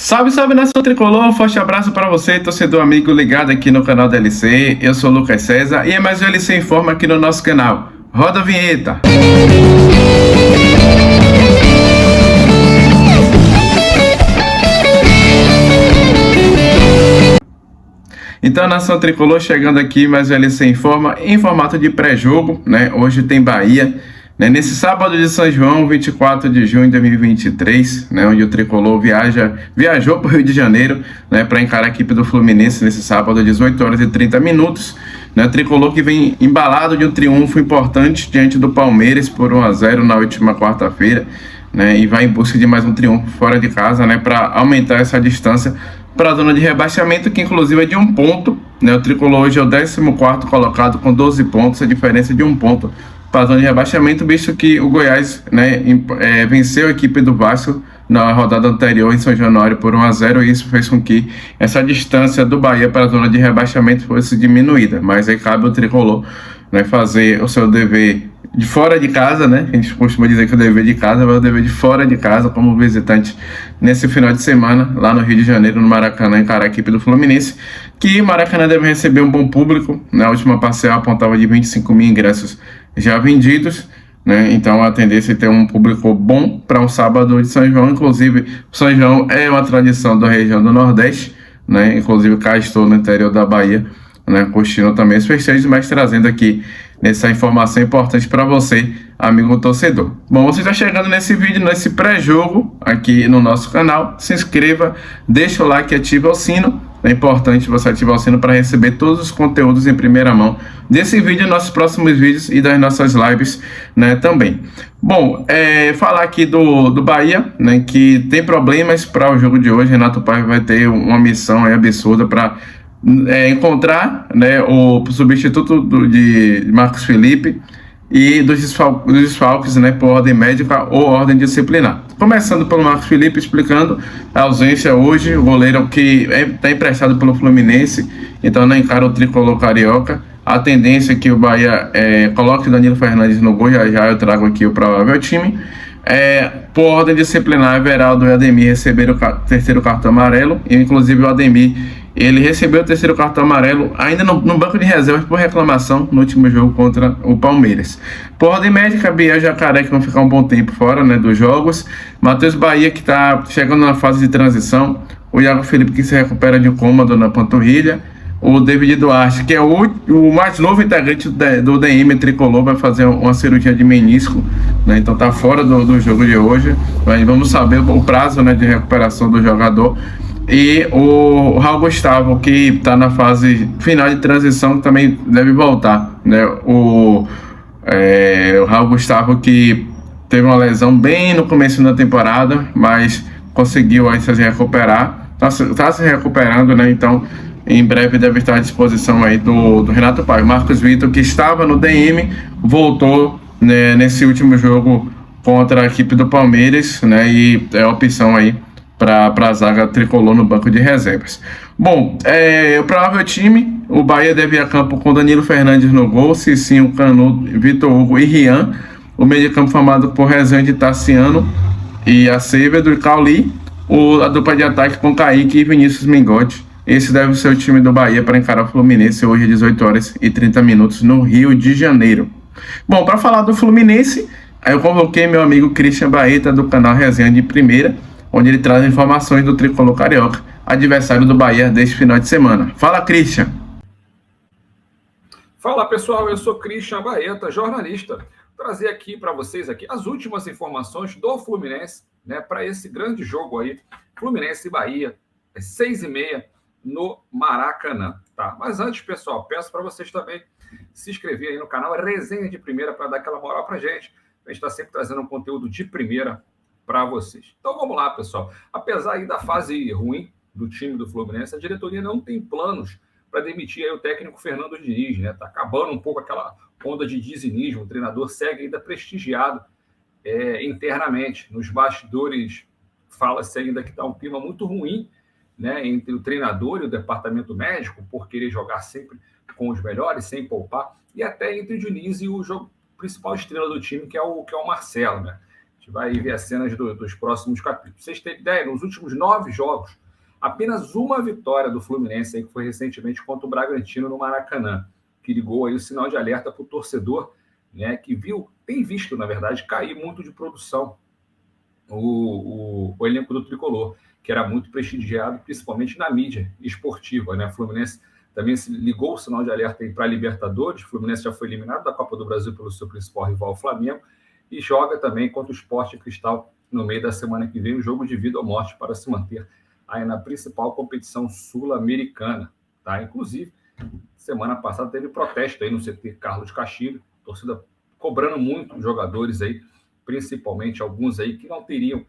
Salve, salve, nação tricolor, um forte abraço para você, torcedor amigo ligado aqui no canal da LC. Eu sou o Lucas César e é mais um LC Informa aqui no nosso canal. Roda a vinheta! Então, nação tricolor, chegando aqui mais um LC Informa em formato de pré-jogo, né? Hoje tem Bahia, né? Nesse sábado de São João, 24 de junho de 2023, né? Onde o tricolor viajou para o Rio de Janeiro, né? Para encarar a equipe do Fluminense nesse sábado, às 18 horas e 30 minutos. Né? O tricolor que vem embalado de um triunfo importante diante do Palmeiras por 1-0 na última quarta-feira, né? E vai em busca de mais um triunfo fora de casa, né? Para aumentar essa distância para a zona de rebaixamento, que inclusive é de 1 ponto, né? O tricolor hoje é o 14º colocado com 12 pontos, a diferença de 1 ponto para a zona de rebaixamento, visto que o Goiás, né, venceu a equipe do Vasco na rodada anterior em São Januário por 1-0, e isso fez com que essa distância do Bahia para a zona de rebaixamento fosse diminuída, mas aí cabe o tricolor, né, fazer o seu dever de fora de casa, né? A gente costuma dizer que o dever de casa vai o dever de fora de casa, como visitante nesse final de semana, lá no Rio de Janeiro, no Maracanã, encarar a equipe do Fluminense, que o Maracanã deve receber um bom público, né? A última parcial apontava de 25 mil ingressos já vendidos, né? Então a tendência é ter um público bom para um sábado de São João. Inclusive, São João é uma tradição da região do Nordeste, né? Inclusive cá estou no interior da Bahia, né? Curtindo também os festejos, mas trazendo aqui essa informação importante para você, amigo torcedor. Bom, você está chegando nesse vídeo, nesse pré-jogo aqui no nosso canal, se inscreva, deixa o like e ativa o sino. É importante você ativar o sino para receber todos os conteúdos em primeira mão desse vídeo, nossos próximos vídeos e das nossas lives, né, também. Bom, falar aqui do Bahia, né, que tem problemas para o jogo de hoje. Renato Paiva vai ter uma missão aí absurda para encontrar, né, o substituto de Marcos Felipe e dos desfalques, né, por ordem médica ou ordem disciplinar. Começando pelo Marcos Felipe, explicando a ausência hoje, o goleiro que está emprestado pelo Fluminense, então não encara o tricolor carioca. A tendência é que o Bahia coloque o Danilo Fernandes no gol, já eu trago aqui o provável time. Por ordem disciplinar, Everaldo e Ademir receberam o terceiro cartão amarelo, e inclusive o Ademir ele recebeu o terceiro cartão amarelo ainda no banco de reservas por reclamação no último jogo contra o Palmeiras. Por ordem médica, Biel e Jacaré, que vão ficar um bom tempo fora, né, dos jogos. Matheus Bahia, que está chegando na fase de transição. O Iago Felipe, que se recupera de incômodo na panturrilha. O David Duarte, que é o mais novo integrante do DM tricolor, vai fazer uma cirurgia de menisco, né? Então está fora do jogo de hoje. Mas vamos saber o prazo, né, de recuperação do jogador. E o Raul Gustavo, que está na fase final de transição, também deve voltar, né? O Raul Gustavo, que teve uma lesão bem no começo da temporada, mas conseguiu aí se recuperar, está se recuperando, né? Então em breve deve estar à disposição aí do Renato Paiva. Marcos Vitor, que estava no DM, voltou, né, nesse último jogo contra a equipe do Palmeiras, né? E é a opção aí para a zaga tricolor no banco de reservas. Bom, o provável time: o Bahia deve ir a campo com Danilo Fernandes no gol, Cicinho, Canuto, Vitor Hugo e Rian. O meio de campo formado por Rezende, Tassiano e Acevedo e Cauli. A dupla de ataque com Kaique e Vinícius Mingotti. Esse deve ser o time do Bahia para encarar o Fluminense hoje às 18 horas e 30 minutos no Rio de Janeiro. Bom, para falar do Fluminense, eu convoquei meu amigo Christian Baeta, do canal Resenha de Primeira, onde ele traz informações do tricolor carioca, adversário do Bahia deste final de semana. Fala, Christian! Fala, pessoal, eu sou Christian Baeta, jornalista. Vou trazer aqui para vocês as últimas informações do Fluminense, né, para esse grande jogo aí, Fluminense e Bahia, às 6h30 no Maracanã, tá? Mas antes, pessoal, peço para vocês também se inscreverem aí no canal Resenha de Primeira para dar aquela moral para a gente. A gente está sempre trazendo um conteúdo de primeira para vocês. Então vamos lá, pessoal. Apesar aí da fase ruim do time do Fluminense, a diretoria não tem planos para demitir aí o técnico Fernando Diniz, né? Tá acabando um pouco aquela onda de dizinismo. O treinador segue ainda prestigiado internamente. Nos bastidores fala-se ainda que está um clima muito ruim, né, entre o treinador e o departamento médico, por querer jogar sempre com os melhores, sem poupar, e até entre o Diniz e o principal estrela do time, que é o Marcelo, né? gente vai ver as cenas dos próximos capítulos. Vocês têm ideia, nos últimos 9 jogos, apenas uma vitória do Fluminense, aí, que foi recentemente contra o Bragantino no Maracanã, que ligou aí o sinal de alerta para o torcedor, né, que tem visto, na verdade, cair muito de produção o elenco do Tricolor, que era muito prestigiado, principalmente na mídia esportiva, né? O Fluminense também se ligou o sinal de alerta para a Libertadores. O Fluminense já foi eliminado da Copa do Brasil pelo seu principal rival, o Flamengo, e joga também contra o Sport Cristal no meio da semana que vem, um jogo de vida ou morte para se manter aí na principal competição sul-americana, tá? Inclusive, semana passada teve protesto aí no CT Carlos Castilho, torcida cobrando muito os jogadores aí, principalmente alguns aí que não teriam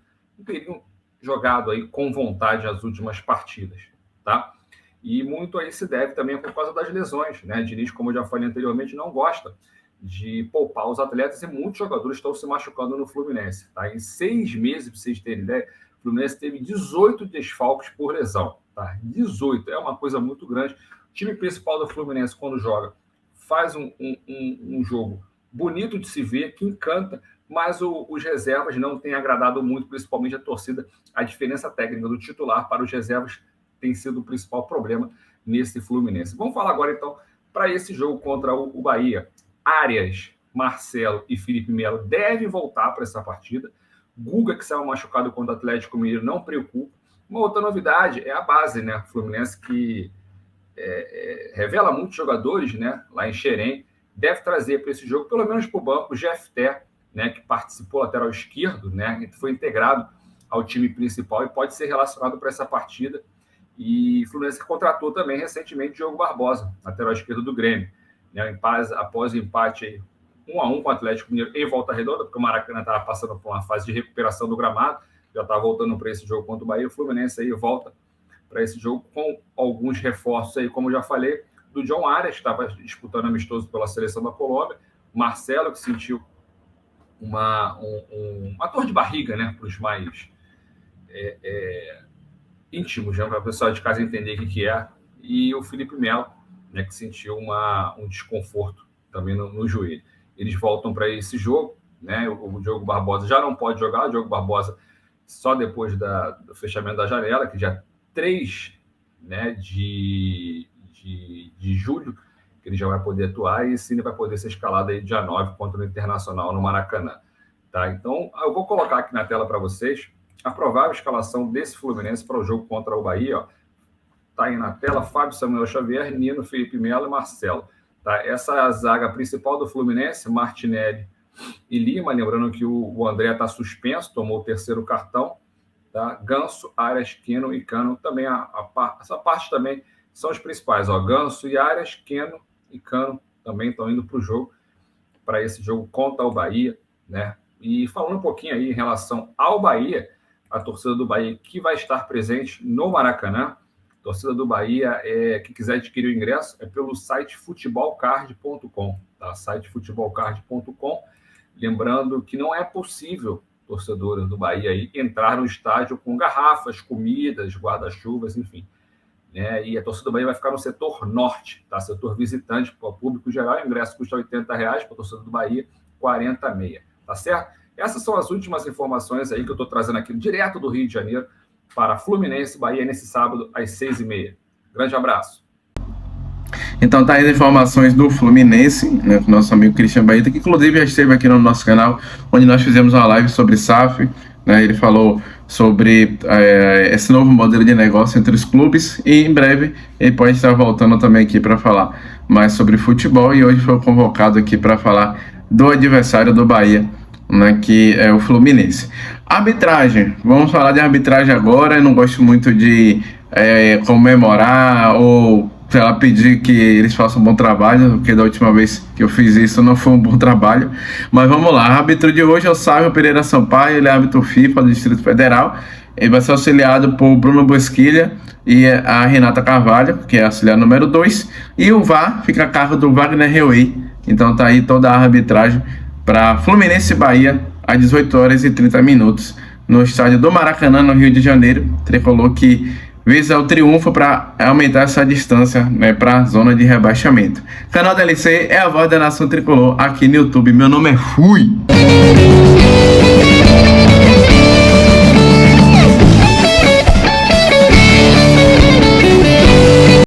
jogado aí com vontade as últimas partidas, tá? E muito aí se deve também por causa das lesões, né? Diniz, como eu já falei anteriormente, não gosta de poupar os atletas e muitos jogadores estão se machucando no Fluminense, tá? Em 6 meses, para vocês terem ideia, o Fluminense teve 18 desfalques por lesão, tá? 18, é uma coisa muito grande. O time principal do Fluminense, quando joga, faz um jogo bonito de se ver, que encanta, mas os reservas não têm agradado muito, principalmente a torcida. A diferença técnica do titular para os reservas tem sido o principal problema nesse Fluminense. Vamos falar agora, então, para esse jogo contra o Bahia. Arias, Marcelo e Felipe Melo devem voltar para essa partida. Guga, que saiu machucado contra o Atlético Mineiro, não preocupa. Uma outra novidade é a base, né? O Fluminense que revela muitos jogadores, né? Lá em Xerém, deve trazer para esse jogo, pelo menos para o banco, o Jefté, né, que participou lateral esquerdo, né, que foi integrado ao time principal e pode ser relacionado para essa partida. E o Fluminense contratou também recentemente o Diogo Barbosa, lateral esquerdo do Grêmio, né, após o empate aí, 1-1 com o Atlético Mineiro em Volta Redonda, porque o Maracanã estava passando por uma fase de recuperação do gramado, já está voltando para esse jogo contra o Bahia. O Fluminense aí volta para esse jogo com alguns reforços aí, como eu já falei, do John Arias, que estava disputando amistoso pela seleção da Colômbia, Marcelo, que sentiu uma dor de barriga, né, para os mais íntimos, né, para o pessoal de casa entender o que é, e o Felipe Melo, né, que sentiu um desconforto também no joelho. Eles voltam para esse jogo, né, o Diogo Barbosa já não pode jogar, o Diogo Barbosa só depois do fechamento da janela, que já 3, né, de julho, que ele já vai poder atuar, e sim ele vai poder ser escalado aí dia 9 contra o Internacional no Maracanã. Tá? Então, eu vou colocar aqui na tela para vocês a provável escalação desse Fluminense para o jogo contra o Bahia. Está aí na tela: Fábio, Samuel Xavier, Nino, Felipe Melo e Marcelo. Tá? Essa é a zaga principal do Fluminense, Martinelli e Lima. Lembrando que o André está suspenso, tomou o 3º cartão. Tá? Ganso, Arias, Keno e Cano. Também essa parte também são os principais. Ó. Ganso e Arias, Keno e Cano também estão indo para o jogo, para esse jogo contra o Bahia, né? E falando um pouquinho aí em relação ao Bahia, a torcida do Bahia que vai estar presente no Maracanã, a torcida do Bahia, que quiser adquirir o ingresso, é pelo site futebolcard.com, tá? Site futebolcard.com. Lembrando que não é possível, torcedores do Bahia, aí, entrar no estádio com garrafas, comidas, guarda-chuvas, enfim. Né? E a torcida do Bahia vai ficar no setor norte, tá? Setor visitante para o público geral. O ingresso custa R$80, para a torcida do Bahia, R$40,60. Tá certo? Essas são as últimas informações aí que eu estou trazendo aqui direto do Rio de Janeiro para Fluminense Bahia nesse sábado às 6h30. Grande abraço. Então tá aí as informações do Fluminense, né, com o nosso amigo Christian Baeta, que inclusive já esteve aqui no nosso canal, onde nós fizemos uma live sobre SAF, né? Ele falou sobre esse novo modelo de negócio entre os clubes, e em breve ele pode estar voltando também aqui para falar mais sobre futebol, e hoje foi convocado aqui para falar do adversário do Bahia, né, que é o Fluminense. Arbitragem, vamos falar de arbitragem agora. Eu não gosto muito de comemorar ou, sei lá, pedir que eles façam um bom trabalho, porque da última vez que eu fiz isso não foi um bom trabalho, mas vamos lá. O árbitro de hoje é o Sávio Pereira Sampaio, ele é árbitro FIFA do Distrito Federal. Ele vai ser auxiliado por Bruno Bosquilha e a Renata Carvalho, que é auxiliar número 2, e o VAR fica a cargo do Wagner Reuei. Então tá aí toda a arbitragem para Fluminense e Bahia às 18h30 no estádio do Maracanã, no Rio de Janeiro. Tricolor que visa o triunfo para aumentar essa distância, né, para a zona de rebaixamento. Canal DLC é a voz da nação tricolor aqui no YouTube. Meu nome é Fui!